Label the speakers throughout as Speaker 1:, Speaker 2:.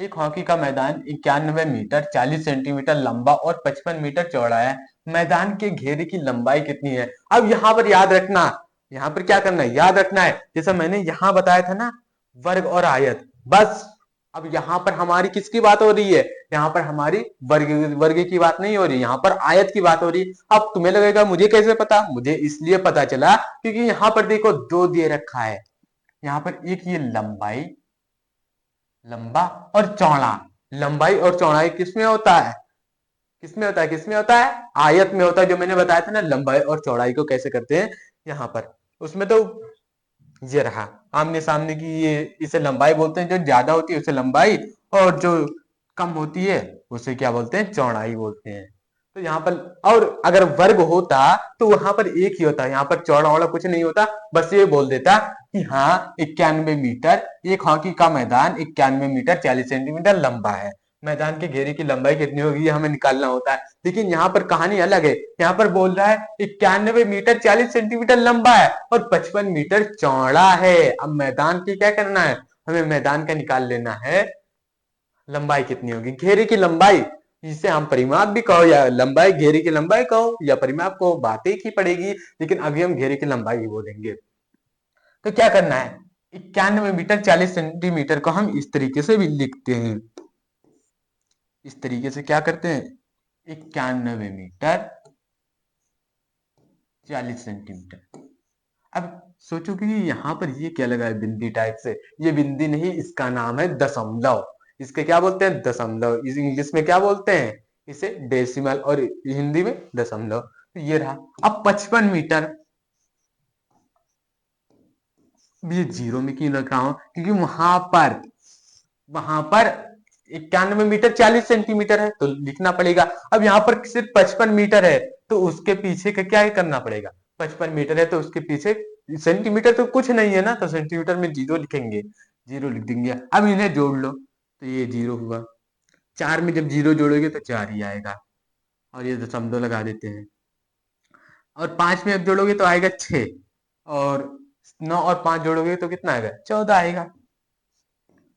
Speaker 1: एक हॉकी का मैदान 91 मीटर 40 सेंटीमीटर लंबा और 55 मीटर चौड़ा है। मैदान के घेरे की लंबाई कितनी है? अब यहाँ पर याद रखना, यहाँ पर क्या करना है, याद रखना है। जैसा मैंने यहाँ बताया था ना, वर्ग और आयत, बस। अब यहाँ पर हमारी किसकी बात हो रही है? यहाँ पर हमारी वर्ग वर्ग की बात नहीं हो रही, यहाँ पर आयत की बात हो रही है। अब तुम्हें लगेगा मुझे कैसे पता? मुझे इसलिए पता चला क्योंकि यहाँ पर देखो दो दे रखा है। यहाँ पर एक ये लंबाई, लंबा और चौड़ा। लंबाई और चौड़ाई किसमें होता है? किसमें होता है? किसमें होता है? आयत में होता है। जो मैंने बताया था ना, लंबाई और चौड़ाई को कैसे करते हैं यहाँ पर, उसमें तो ये रहा आमने सामने की, ये इसे लंबाई बोलते हैं। जो ज्यादा होती है उसे लंबाई, और जो कम होती है उसे क्या बोलते हैं? चौड़ाई बोलते हैं। तो यहाँ पर, और अगर वर्ग होता तो वहां पर एक ही होता, यहाँ पर चौड़ा वाला कुछ नहीं होता। बस ये बोल देता कि हाँ 91 मीटर, एक हॉकी का मैदान 91 मीटर 40 सेंटीमीटर लंबा है। मैदान के घेरे की लंबाई कितनी होगी ये हमें निकालना होता है। लेकिन यहाँ पर कहानी अलग है। यहाँ पर बोल रहा है 91 मीटर 40 सेंटीमीटर लंबा है और 55 मीटर चौड़ा है। अब मैदान की क्या करना है? हमें मैदान का निकाल लेना है। लंबाई कितनी होगी, घेरे की लंबाई, जिसे हम परिमाप भी कहो या लंबाई, घेरे की लंबाई कहो या परिमाप कहो, बात एक ही पड़ेगी। लेकिन अभी हम घेरे की लंबाई ही बोलेंगे। तो क्या करना है, 91 मीटर 40 सेंटीमीटर को हम इस तरीके से भी लिखते हैं। इस तरीके से क्या करते हैं, 91 मीटर 40 सेंटीमीटर। अब सोचो कि यहाँ पर ये क्या लगा है, बिंदी टाइप से। ये बिंदी नहीं, इसका नाम है दशमलव। इसके क्या बोलते हैं? दशमलव। इस इंग्लिश में क्या बोलते हैं? इसे डेसिमल, और हिंदी में दशमलव। तो ये रहा। अब 55 मीटर, ये जीरो में क्यों रख रहा हूं? क्योंकि वहां पर 91 मीटर 40 सेंटीमीटर है तो लिखना पड़ेगा। अब यहाँ पर सिर्फ 55 मीटर है तो उसके पीछे का क्या करना पड़ेगा? 55 मीटर है तो उसके पीछे, सेंटीमीटर तो कुछ नहीं है ना, तो सेंटीमीटर में जीरो लिखेंगे, जीरो लिख देंगे। अब इन्हें जोड़ लो तो ये जीरो हुआ। चार में जब जीरो जोड़ोगे तो चार ही आएगा, और ये दशमलव लगा देते हैं। और पांच में अब जोड़ोगे तो आएगा 6, और 9 और 5 जोड़ोगे तो कितना आएगा? 14 आएगा।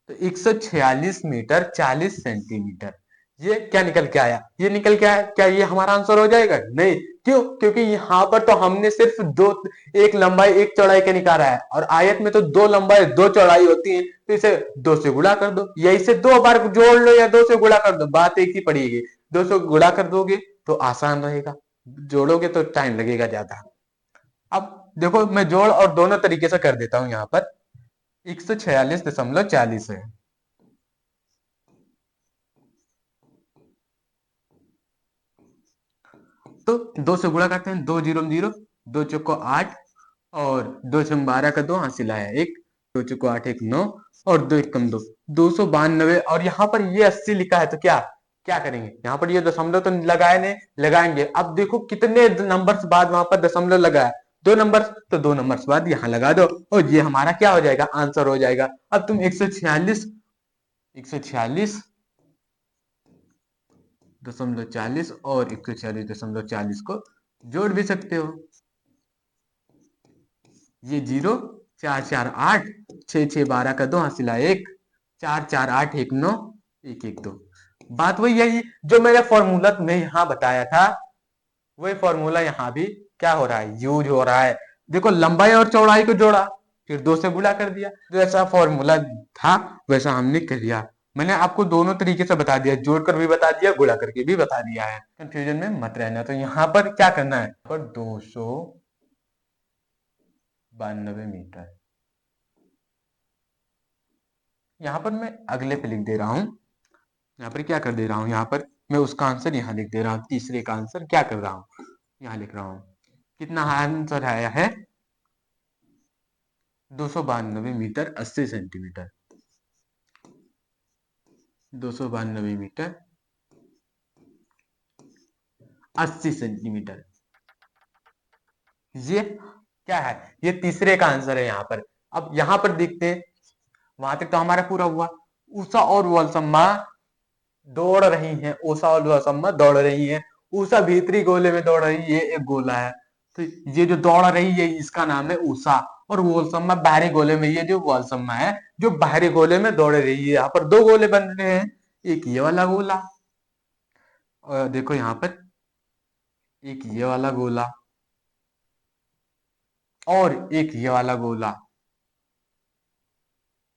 Speaker 1: तो 146 मीटर 40 सेंटीमीटर, ये क्या निकल के आया? ये निकल के आया। क्या ये हमारा आंसर हो जाएगा? नहीं। क्यों? क्योंकि यहाँ पर तो हमने सिर्फ दो, एक लंबाई एक चौड़ाई का निकाला है, और आयत में तो दो लंबाई दो चौड़ाई होती है। तो इसे दो से गुणा कर दो, या इसे दो बार जोड़ लो, या दो से गुणा कर दो, बात एक ही पड़ेगी। दो से गुणा कर दोगे तो आसान रहेगा, जोड़ोगे तो टाइम लगेगा ज्यादा। अब देखो, मैं जोड़ और दोनों तरीके से कर देता हूं। यहाँ पर 146.40 है। तो दो से गुणा करते हैं, दो जीरो जीरो, दो चौको 8, और दो छम 12 का दो हासिल आया एक, दो चौको 8 एक 9, और दो एक कम दो, 292। और यहाँ पर ये 80 लिखा है तो क्या क्या करेंगे? यहाँ पर ये दशमलव तो लगाए नहीं, लगाएंगे। अब देखो कितने नंबर्स बाद वहां पर दशमलव लगा है, दो नंबर्स, तो दो नंबर्स बाद यहाँ लगा दो, और ये हमारा क्या हो जाएगा? आंसर हो जाएगा। अब तुम 146 दशमलव 40 और 146.40 को जोड़ भी सकते हो। ये जीरो, चार चार आठ, छः छः 12 का दो हासिला एक, चार चार आठ एक 9, एक एक 2। बात वही यही जो मैंने फॉर्मूला तुम्हें यहाँ बताया था, वही फॉर्मूला यहाँ भी क्या हो रहा है? यूज हो रहा है। देखो, लंबाई और चौड़ाई को जोड़ा, फिर दो से गुणा कर दिया, जैसा फॉर्मूला था वैसा हमने कर दिया। मैंने आपको दोनों तरीके से बता दिया, जोड़कर भी बता दिया, गुणा करके भी बता दिया है। कंफ्यूजन में मत रहना। तो यहाँ पर क्या करना है, पर 292 मीटर। यहाँ पर मैं अगले पे लिख दे रहा हूँ। यहाँ पर क्या कर दे रहा हूँ, यहाँ पर मैं उसका आंसर यहाँ लिख दे रहा हूँ। तीसरे का आंसर क्या कर रहा हूँ, यहाँ लिख रहा हूँ। कितना आंसर आया है? 292 मीटर 80 सेंटीमीटर। 292 metre 80 centimetre. ये क्या है? ये तीसरे का आंसर है यहाँ पर। अब यहाँ पर देखते हैं, वहां तक तो हमारा पूरा हुआ। उषा और वॉल्सम्मा दौड़ रही हैं, उषा और वॉल्सम्मा दौड़ रही हैं। उषा भीतरी गोले में दौड़ रही है, एक गोला है। तो ये जो दौड़ रही है इसका नाम है ऊषा। और वोल्सम्मा बाहरी गोले में, ये जो वोल्सम्मा है जो बाहरी गोले में दौड़ रही है। यहाँ पर दो गोले बन रहे हैं, एक ये वाला गोला और देखो यहाँ पर एक ये वाला गोला और एक ये वाला गोला।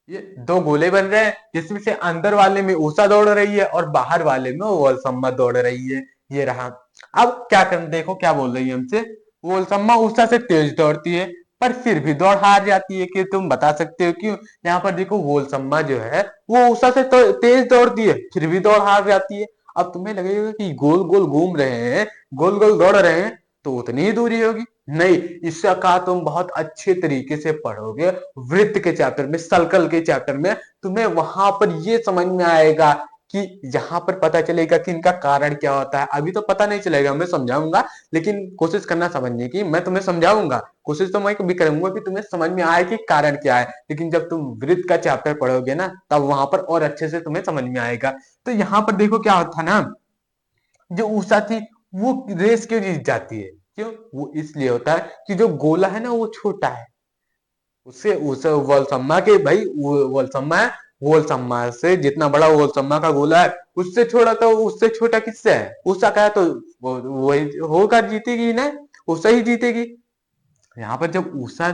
Speaker 1: ये दो गोले बन रहे हैं जिसमें से अंदर वाले में ऊषा दौड़ रही है और बाहर वाले में वोल्सम्मा दौड़ रही है। ये रहा। अब क्या कर देखो क्या बोल रही है हमसे, वोल्सम्मा ऊषा से तेज दौड़ती है पर फिर भी दौड़ हार जाती है। कि तुम बता सकते हो क्यों? यहाँ पर देखो वोल्सम्मा जो है वो ऊषा से तो तेज दौड़ती है फिर भी दौड़ हार जाती है। अब तुम्हें लगेगा कि गोल गोल घूम रहे हैं, गोल गोल दौड़ रहे हैं तो उतनी ही दूरी होगी। नहीं, इसका तुम बहुत अच्छे तरीके से पढ़ोगे वृत्त के चैप्टर में, सर्कल के चैप्टर में, तुम्हें वहां पर ये समझ में आएगा कि यहाँ पर पता चलेगा कि इनका कारण क्या होता है। अभी तो पता नहीं चलेगा, मैं समझाऊंगा, लेकिन कोशिश करना समझने की। मैं तुम्हें समझाऊंगा, कोशिश तो मैं भी करूंगा कि तुम्हें समझ में आए कि कारण क्या है, लेकिन जब तुम वृत्त का चैप्टर पढ़ोगे ना तब वहां पर और अच्छे से तुम्हें समझ में आएगा। तो यहाँ पर देखो क्या होता ना, जो ऊषा थी वो रेस क्यों जीत जाती है? क्यों? वो इसलिए होता है कि जो गोला है ना वो छोटा है। उससे उस वोल्सम्मा के भाई वोल्सम्मा है, वोल्सम्मा से जितना बड़ा वोल्सम्मा का गोला है उससे छोटा, तो उससे छोटा किससे है? ऊषा का है तो वही होगा, जीतेगी ना, ऊषा ही जीतेगी। यहाँ पर जब ऊषा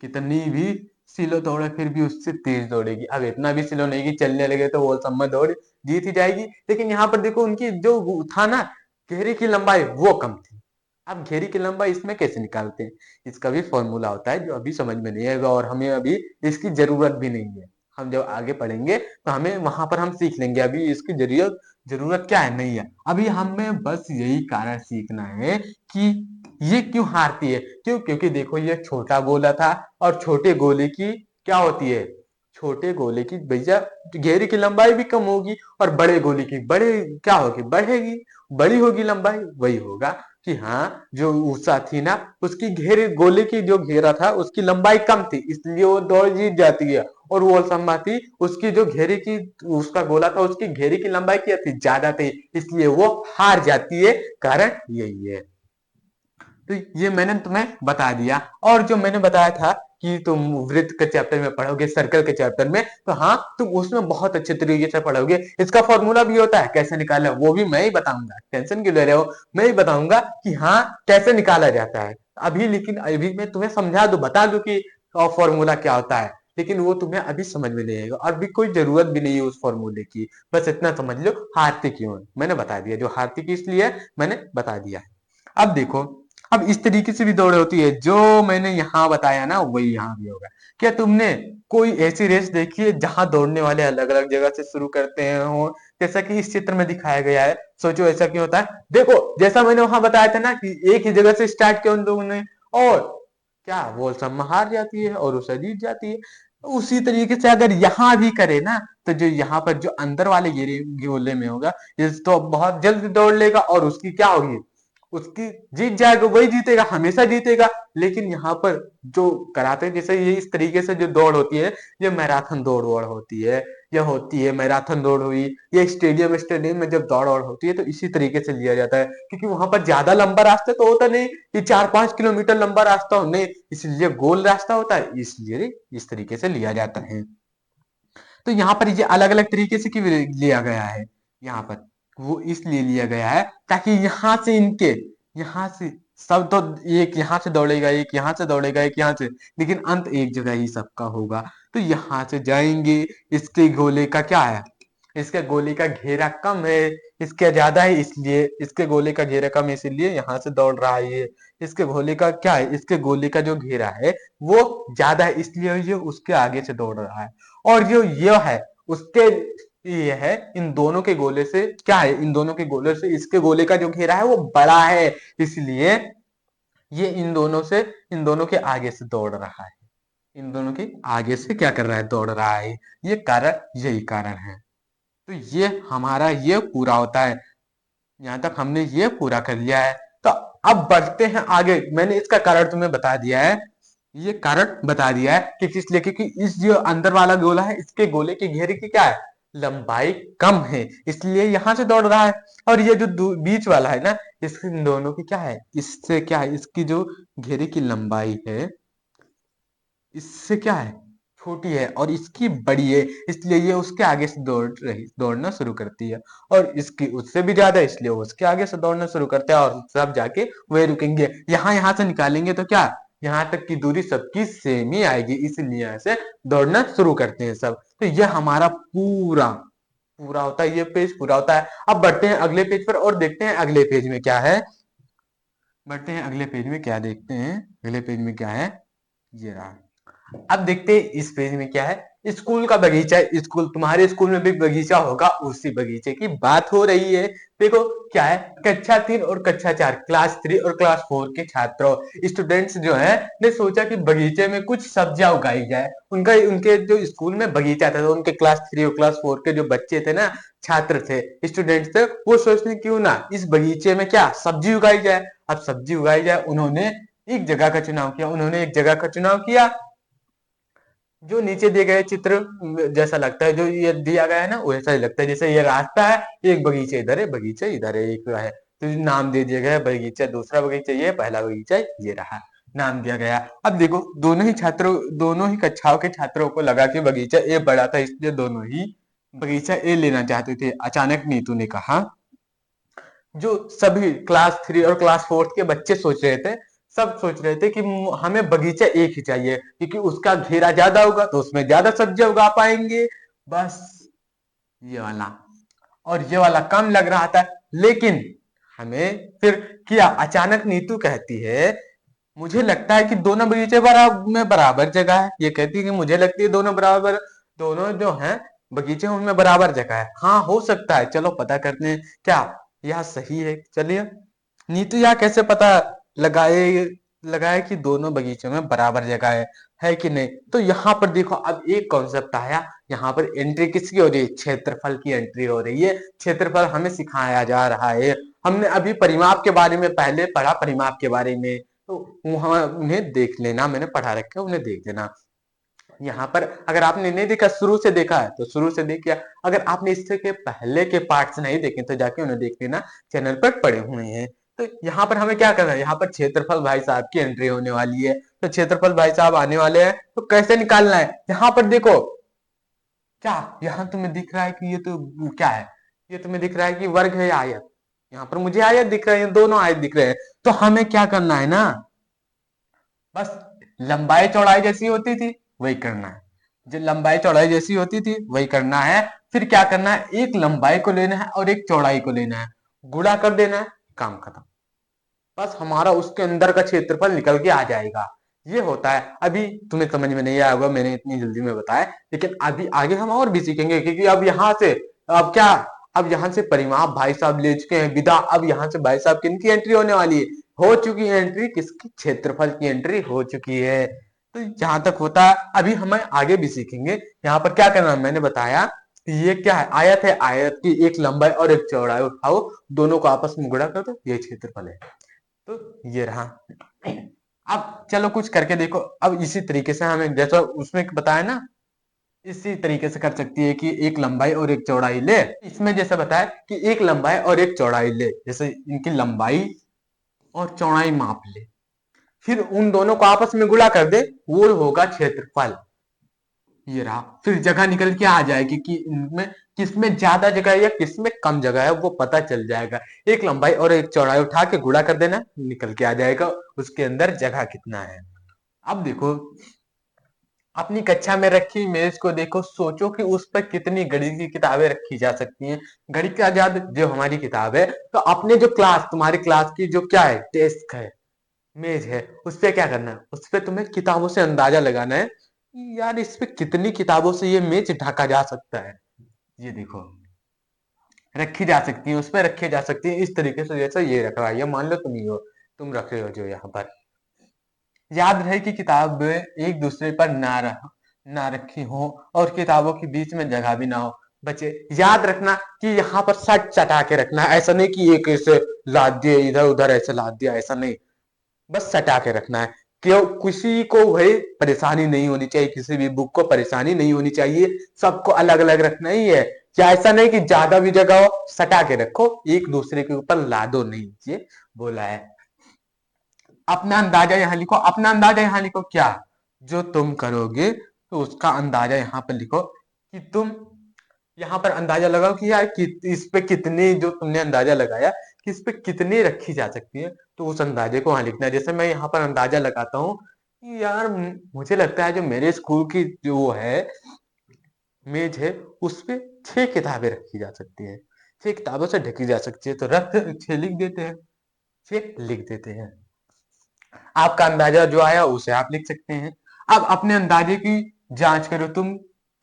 Speaker 1: कितनी भी स्लो दौड़े फिर भी उससे तेज दौड़ेगी। अब इतना भी स्लो नहीं कि चलने लगे तो वोल्सम्मा दौड़ जीत ही जाएगी। लेकिन यहाँ पर देखो उनकी जो था ना घेरे की लंबाई वो कम थी। अब घेरी की लंबाई इसमें कैसे निकालते हैं? इसका भी फॉर्मूला होता है जो अभी समझ में नहीं आएगा और हमें अभी इसकी जरूरत भी नहीं है। हम जब आगे पढ़ेंगे तो हमें वहां पर हम सीख लेंगे, अभी इसकी जरूरत जरूरत क्या है, नहीं है। अभी हमें बस यही कारण सीखना है कि ये क्यों हारती है। क्यों? क्योंकि देखो ये छोटा गोला था और छोटे गोले की क्या होती है, छोटे गोले की भैया घेरे की लंबाई भी कम होगी और बड़े गोले की बड़े क्या होगी, बढ़ेगी, बड़ी होगी लंबाई। वही होगा कि हाँ जो ऊषा थी ना उसकी घेरे गोले की जो घेरा था उसकी लंबाई कम थी इसलिए वो दौड़ जीत जाती है। और वो वोल्सम्मा थी उसकी जो घेरे की उसका गोला था उसकी घेरे की लंबाई क्या थी, ज्यादा थी, इसलिए वो हार जाती है। कारण यही है। तो ये मैंने तुम्हें बता दिया। और जो मैंने बताया था कि तुम वृत्त के चैप्टर में पढ़ोगे, सर्कल के चैप्टर में, तो हाँ तुम उसमें बहुत अच्छे तरीके से पढ़ोगे। इसका फॉर्मूला भी होता है, कैसे निकालना है वो भी मैं ही बताऊंगा, टेंशन क्यों ले रहे हो, मैं ही बताऊंगा कि हाँ कैसे निकाला जाता है अभी। लेकिन अभी मैं तुम्हें समझा दू, बता दू कि फॉर्मूला क्या होता है, लेकिन वो तुम्हें अभी समझ में नहीं आएगा और भी कोई जरूरत भी नहीं है उस फॉर्मूले की। बस इतना समझ लो हारती क्यों है, मैंने बता दिया, जो हारती की इसलिए है मैंने बता दिया। अब देखो, अब इस तरीके से भी दौड़ होती है जो मैंने यहाँ बताया ना वही यहाँ भी होगा। क्या तुमने कोई ऐसी रेस देखी है जहां दौड़ने वाले अलग अलग जगह से शुरू करते हैं हो, जैसा कि इस चित्र में दिखाया गया है? सोचो ऐसा क्यों होता है। देखो जैसा मैंने वहां बताया था ना कि एक ही जगह से स्टार्ट किया उन लोगों ने और क्या वो सब हार जाती है और उसे जीत जाती है। उसी तरीके से अगर यहाँ भी करे ना तो जो यहाँ पर जो अंदर वाले घेरे गोले में होगा ये तो बहुत जल्द दौड़ लेगा और उसकी क्या होगी, उसकी जीत जाएगा, वही जीतेगा, हमेशा जीतेगा। लेकिन यहाँ पर जो कराते हैं जैसे ये इस तरीके से जो दौड़ होती है ये मैराथन दौड़ वौड़ होती है, ये होती है मैराथन दौड़ हुई, ये स्टेडियम स्टेडियम में जब दौड़ वौड़ होती है तो इसी तरीके से लिया जाता है। क्योंकि वहां पर ज्यादा लंबा रास्ता तो होता नहीं कि 4-5 किलोमीटर लंबा रास्ता हो, नहीं, इसलिए गोल रास्ता होता है, इसलिए इस तरीके से लिया जाता है। तो यहाँ पर ये अलग अलग तरीके से क्यों लिया गया है, यहाँ पर वो इसलिए लिया गया है ताकि यहाँ से इनके यहाँ से सब तो एक यहाँ से दौड़ेगा, एक यहाँ से दौड़ेगा, एक यहाँ से, लेकिन अंत एक जगह ही सबका होगा। तो यहाँ से जाएंगे, इसके गोले का क्या है, इसके गोले का घेरा कम है, इसके ज्यादा है इसलिए इसके गोले का घेरा कम है इसलिए यहाँ से दौड़ रहा है ये। इसके गोले का क्या है, इसके गोले का जो घेरा है वो ज्यादा है इसलिए ये उसके आगे से दौड़ रहा है। और जो ये है उसके ये है इन दोनों के गोले से क्या है, इन दोनों के गोले से इसके गोले का जो घेरा है वो बड़ा है इसलिए ये इन दोनों के आगे से दौड़ रहा है, इन दोनों के आगे से क्या कर रहा है, दौड़ रहा है। ये कारण यही कारण है। तो ये हमारा ये पूरा होता है, यहाँ तक हमने ये पूरा कर लिया है। तो अब बढ़ते हैं आगे। मैंने इसका कारण तुम्हें बता दिया है, ये कारण बता दिया है कि किस लिए, क्योंकि इस जो अंदर वाला गोला है इसके गोले के घेरे की क्या है, लंबाई कम है, इसलिए यहां से दौड़ रहा है। और ये जो बीच वाला है ना, इस इन दोनों की क्या है, इससे क्या है, इसकी जो घेरे की लंबाई है इससे क्या है, छोटी है, और इसकी बड़ी है, इसलिए ये उसके आगे से दौड़ना शुरू करती है। और इसकी उससे भी ज्यादा है, इसलिए वो उसके आगे से दौड़ना शुरू करते हैं, और सब जाके वही रुकेंगे। यहाँ से निकालेंगे तो क्या, यहाँ तक की दूरी सबकी सेम ही आएगी, इसलिए यहाँ से दौड़ना शुरू करते हैं सब। तो ये हमारा पूरा पूरा होता है, ये पेज पूरा होता है। अब बढ़ते हैं अगले पेज पर और देखते हैं अगले पेज में क्या है। बढ़ते हैं अगले पेज में क्या देखते हैं, अगले पेज में क्या है, ये रहा। अब देखते हैं इस पेज में क्या है, स्कूल का बगीचा। स्कूल, तुम्हारे स्कूल में भी बगीचा होगा, उसी बगीचे की बात हो रही है। देखो क्या है, कक्षा 3 और कक्षा 4, क्लास 3 और क्लास 4 के छात्रों, स्टूडेंट्स जो है ने सोचा कि बगीचे में कुछ सब्जियां उगाई जाए। उनका उनके जो स्कूल में बगीचा था, तो उनके क्लास 3 और क्लास 4 के जो बच्चे थे ना, छात्र थे, स्टूडेंट्स थे, वो सोचते क्यों ना इस बगीचे में क्या सब्जी उगाई जाए। अब सब्जी उगाई जाए, उन्होंने एक जगह का चुनाव किया, उन्होंने एक जगह का चुनाव किया जो नीचे दिए गए चित्र जैसा लगता है, जो ये दिया गया है ना वैसा ही लगता है, जैसे ये रास्ता है, एक बगीचा इधर है, बगीचा इधर है, एक है, तो नाम दे दिया गया है बगीचा, दूसरा बगीचा ये, पहला बगीचा ये रहा, नाम दिया गया। अब देखो दोनों ही छात्रों, दोनों ही कक्षाओं के छात्रों को लगा कि बगीचा ए बड़ा था, इसलिए दोनों ही बगीचा ए लेना चाहते थे। अचानक नीतू ने कहा, जो सभी क्लास 3 और क्लास 4 के बच्चे सोच रहे थे, सब सोच रहे थे कि हमें बगीचा एक ही चाहिए, क्योंकि उसका घेरा ज्यादा होगा तो उसमें ज्यादा सब्जियां उगा पाएंगे। बस ये वाला, और ये वाला कम लग रहा था, लेकिन हमें फिर किया। अचानक नीतू कहती है, मुझे लगता है कि दोनों बगीचे में बराबर जगह है। ये कहती है कि मुझे लगती है दोनों बराबर, दोनों जो हैं बगीचे उनमें बराबर जगह है। हाँ हो सकता है, चलो पता करते हैं क्या यह सही है। चलिए, नीतू यह कैसे पता लगाए लगाए कि दोनों बगीचों में बराबर जगह है कि नहीं। तो यहाँ पर देखो, अब एक कॉन्सेप्ट आया, यहाँ पर एंट्री किसकी हो रही है, क्षेत्रफल की एंट्री हो रही है। क्षेत्रफल हमें सिखाया जा रहा है। हमने अभी परिमाप के बारे में पहले पढ़ा, परिमाप के बारे में, तो वहां उन्हें देख लेना, मैंने पढ़ा रखा है, उन्हें देख लेना। यहाँ पर अगर आपने नहीं देखा, शुरू से देखा है तो शुरू से देखिए, अगर आपने इससे के पहले के पार्ट्स नहीं देखे तो जाके उन्हें देख लेना, चैनल पर पड़े हुए हैं। तो यहाँ पर हमें क्या करना है, यहाँ पर क्षेत्रफल भाई साहब की एंट्री होने वाली है, तो क्षेत्रफल भाई साहब आने वाले हैं, तो कैसे निकालना है। यहाँ पर देखो क्या, यहाँ तुम्हें दिख रहा है कि ये तो क्या है, ये तुम्हें दिख रहा है कि वर्ग है या आयत। यहाँ पर मुझे आयत दिख रहे हैं, दोनों आयत दिख रहे हैं। तो हमें क्या करना है ना, बस लंबाई चौड़ाई जैसी होती थी वही करना है, जो लंबाई चौड़ाई जैसी होती थी वही करना है। फिर क्या करना है, एक लंबाई को लेना है और एक चौड़ाई को लेना है, गुणा कर देना है, काम खत्म। बस हमारा उसके अंदर का क्षेत्रफल निकल के आ जाएगा। ये होता है। अभी तुम्हें समझ में नहीं आया होगा, मैंने इतनी जल्दी में बताया, लेकिन अभी आगे हम और भी सीखेंगे, क्योंकि अब यहाँ से, अब क्या, अब यहाँ से परिमाप भाई साहब ले चुके हैं विदा। अब यहाँ से भाई साहब किन की एंट्री होने वाली है, हो चुकी है एंट्री, किसकी, क्षेत्रफल की एंट्री हो चुकी है। तो जहां तक होता है, अभी हमें आगे भी सीखेंगे। यहाँ पर क्या करना है, मैंने बताया ये क्या है, आयत है, आयत की एक लंबाई और एक चौड़ाई उठाओ, दोनों को आपस में गुणा कर दो, ये क्षेत्रफल है। तो ये रहा। अब चलो कुछ करके देखो। अब इसी तरीके से हमें जैसा उसमें बताया ना, इसी तरीके से कर सकती है कि एक लंबाई और एक चौड़ाई ले। इसमें जैसे बताया कि एक लंबाई और एक चौड़ाई ले, जैसे इनकी लंबाई और चौड़ाई माप ले, फिर उन दोनों को आपस में गुणा कर दे, वो होगा क्षेत्रफल। ये रहा। फिर जगह निकल के आ जाएगी कि इनमें किसमें ज्यादा जगह है या किसमें कम जगह है, वो पता चल जाएगा। एक लंबाई और एक चौड़ाई उठा के गुणा कर देना, निकल के आ जाएगा उसके अंदर जगह कितना है। अब देखो, अपनी कक्षा में रखी मेज को देखो, सोचो कि उस पर कितनी गणित की किताबें रखी जा सकती हैं। गणित का आजाद जो हमारी किताब है, तो अपने जो क्लास, तुम्हारी क्लास की जो क्या है, डेस्क है, मेज है, उस पे क्या करना है, उस पे तुम्हें किताबों से अंदाजा लगाना है कि यार इस पे कितनी किताबों से ये मेज ढका जा सकता है। ये देखो, रखी जा सकती है, उस पे रखी जा सकती है, इस तरीके से, जैसे ये रख रहा है, ये मान लो तुम ही हो, तुम रख रहे हो जो यहाँ पर। याद रहे कि किताब एक दूसरे पर ना रखी हो, और किताबों के बीच में जगह भी ना हो। बच्चे याद रखना कि यहाँ पर सट चटा के रखना है, ऐसा नहीं कि एक ऐसे लाद दिए इधर उधर, ऐसे लाद दिया, ऐसा नहीं, बस सटा के रखना है। क्यों, किसी को भाई परेशानी नहीं होनी चाहिए, किसी भी बुक को परेशानी नहीं होनी चाहिए, सबको अलग अलग रखना ही है। क्या ऐसा नहीं कि ज्यादा भी जगह हो, सटा के रखो, एक दूसरे के ऊपर लादो नहीं, ये बोला है। अपना अंदाजा यहाँ लिखो, अपना अंदाजा यहाँ लिखो, क्या जो तुम करोगे तो उसका अंदाजा यहाँ पर लिखो, कि तुम यहाँ पर अंदाजा लगाओ कि यार इस पे कितनी, जो तुमने अंदाजा लगाया कि इस पे कितनी रखी जा सकती है, तो उस अंदाजे को वहां लिखना है। जैसे मैं यहाँ पर अंदाजा लगाता हूँ कि यार मुझे लगता है जो मेरे स्कूल की जो वो है मेज है, उस पे 6 किताबें रखी जा सकती हैं, 6 किताबों से ढकी जा सकती है, तो रख 6 लिख देते हैं, 6 लिख देते हैं। आपका अंदाजा जो आया उसे आप लिख सकते हैं। अब अपने अंदाजे की जांच करो, तुम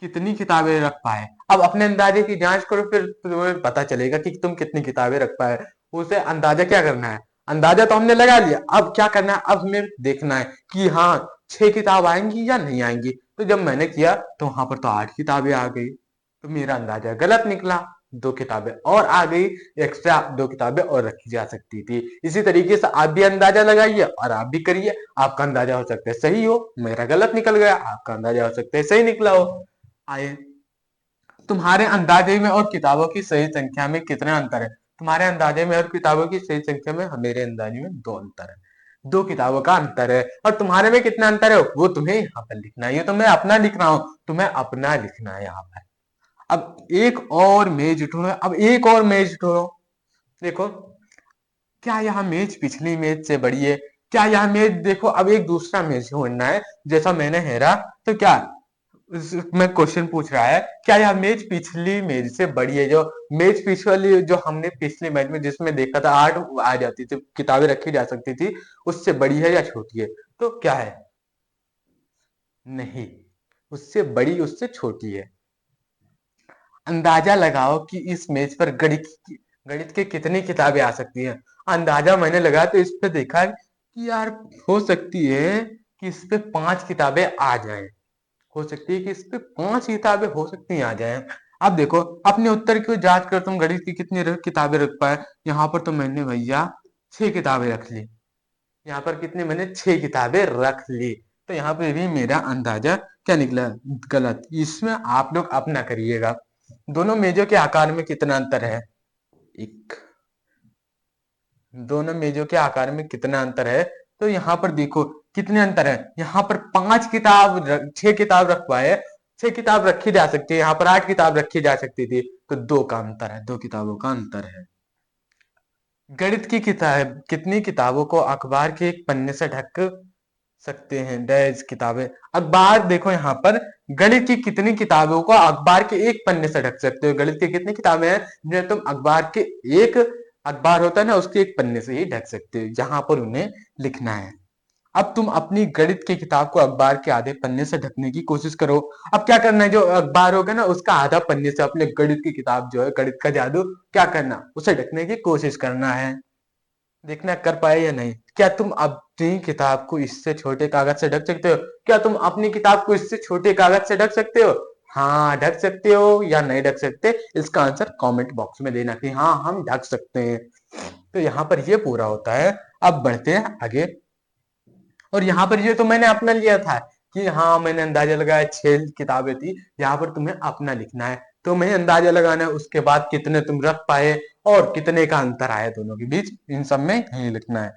Speaker 1: कितनी किताबें रख पाए। अब अपने अंदाजे की जांच करो, फिर तुम्हें पता चलेगा कि तुम कितनी किताबें रख पाए। उसे अंदाजा क्या करना है, अंदाजा तो हमने लगा लिया, अब क्या करना है, अब हमें देखना है कि हाँ 6 किताब आएंगी या नहीं आएंगी। तो जब मैंने किया तो वहां पर तो 8 किताबें आ गई, तो मेरा अंदाजा गलत निकला, 2 किताबें और आ गई, एक्स्ट्रा 2 किताबें और रखी जा सकती थी। इसी तरीके से आप भी अंदाजा लगाइए और आप भी करिए, आपका अंदाजा हो सकता है सही हो, मेरा गलत निकल गया, आपका अंदाजा हो सकता है सही निकला हो। आए, तुम्हारे अंदाजे में और किताबों की सही संख्या में कितना अंतर है। तुम्हारे अंदाजे में और किताबों की सही संख्या में मेरे अंदाजे में 2 अंतर है, 2 किताबों का अंतर है। और तुम्हारे में कितना अंतर है वो तुम्हें यहाँ पर लिखना है, ये तो मैं अपना लिख रहा हूँ, तुम्हें अपना लिखना है यहाँ पर। अब एक और मेज ढूंढो, अब एक और मेज ढूंढो, देखो क्या यह मेज पिछली मेज से बड़ी है, क्या यह मेज, देखो अब एक दूसरा मेज ढूंढना है, जैसा मैंने हेरा, तो क्या मैं क्वेश्चन पूछ रहा है, क्या यह मेज पिछली मेज से बड़ी है, जो मेज पिछली जो हमने पिछली मेज में जिसमें देखा था 8 आ जाती थी, किताबें रखी जा सकती थी, उससे बड़ी है या छोटी है, तो क्या है, नहीं, उससे बड़ी उससे छोटी है। अंदाजा लगाओ कि इस मेज पर गणित की कितनी किताबें आ सकती हैं। अंदाजा मैंने लगाया तो इस पे देखा कि यार हो सकती है कि इस पे 5 किताबें आ जाएं, हो सकती है कि इस पे 5 किताबें हो सकती हैं आ जाएं। अब देखो अपने उत्तर की जांच कर, तुम गणित की कितनी किताबें रख पाए। यहाँ पर तो मैंने भैया 6 किताबें रख ली, यहाँ पर कितनी, मैंने 6 किताबें रख ली, तो यहाँ पे भी मेरा अंदाजा क्या निकला, गलत। इसमें आप लोग अपना करिएगा, दोनों मेजों के आकार में कितना अंतर है, एक, दोनों मेजों के आकार में कितना अंतर है, तो यहाँ पर देखो कितने अंतर है, यहाँ पर 5 किताब 6 किताब रख पाए, 6 किताब रखी जा सकती है, यहाँ पर 8 किताब रखी जा सकती थी, तो 2 का अंतर है, 2 किताबों का अंतर है। गणित की किताब, कितनी किताबों को अखबार के एक पन्ने से ढक सकते हैं, डैश किताबें। अखबार देखो यहाँ पर, गणित की कितनी किताबों को अखबार के एक पन्ने से ढक सकते हो, गणित की कितनी किताबें हैं जिन्हें तुम अखबार के एक, अखबार होता है ना उसके एक पन्ने से ही ढक सकते हो, जहां पर उन्हें लिखना है। अब तुम अपनी गणित की किताब को अखबार के आधे पन्ने से ढकने की कोशिश करो। अब क्या करना है, जो अखबार होगा ना उसका आधा पन्ने से अपने गणित की किताब जो है, गणित का जादू क्या करना, उसे ढकने की कोशिश करना है, देखना कर पाए या नहीं। क्या तुम अपनी किताब को इससे छोटे कागज से ढक सकते हो, क्या तुम अपनी किताब को इससे छोटे कागज से ढक सकते हो, हाँ ढक सकते हो या नहीं ढक सकते, इसका आंसर कमेंट बॉक्स में देना कि हाँ हम ढक सकते हैं। तो यहाँ पर ये पूरा होता है। अब बढ़ते हैं आगे, और यहाँ पर ये तो मैंने अपना लिया था कि हाँ मैंने अंदाजा लगाया 6 किताबें थी, यहाँ पर तुम्हें अपना लिखना है, तो मैं अंदाजा लगाना है, उसके बाद कितने तुम रख पाए और कितने का अंतर आया दोनों के बीच, इन सब में यही लिखना है।